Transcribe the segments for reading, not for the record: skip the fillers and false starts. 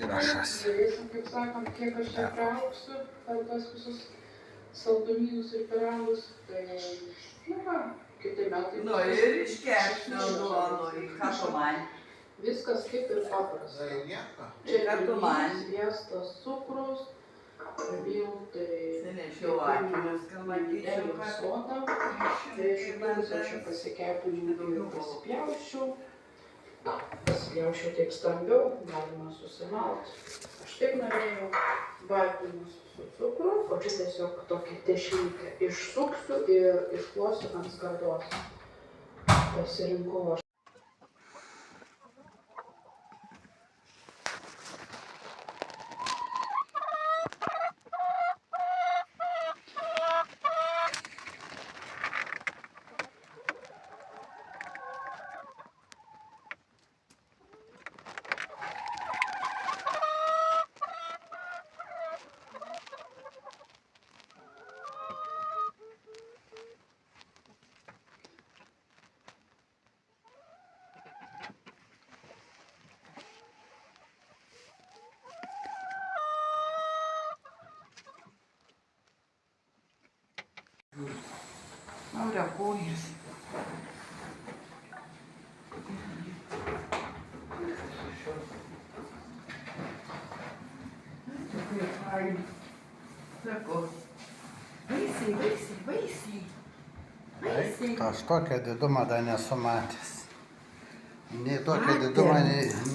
įrašas. Žiūrėsim, kaip sakant, kiek aš čia priaugsiu per tas visus saldumynus ir pyragus. Tai, va, kiti metai. Nu ir iškepsiu duonui, ką tu man? Viskas kaip ir paprasta. Čia sviestas cukrus, miltai, elnių soda. Tai aš čia pasikepinau ir pasipjausčiau. Pasipjausčiau taip stambiau, galima susimalt. Aš taip norėjau baltymus su cukru, o čia tiesiog tokį tešlytę išsuksiu ir išklosiu ant skardos. Pasirinkau aš. Auria kojas. Tokie faini. Sako, vaisiai. Tai aš tokią didumą dar nesu matęs. Nei tokią didumą,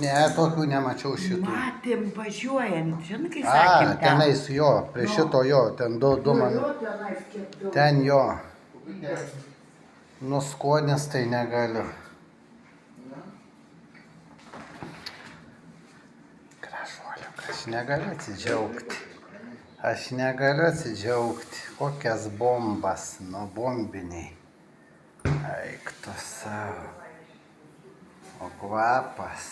nei tokių nemačiau šitų. Matėm važiuojant, žinai, kai sakėm ten. Tenais jo, prie šito jo, ten du man. Ten jo. Nuskonis tai negaliu. Gražuoliuk, aš negaliu atsidžiaugti. Kokias bombas, bombiniai. Eik tu savo. O kvapas.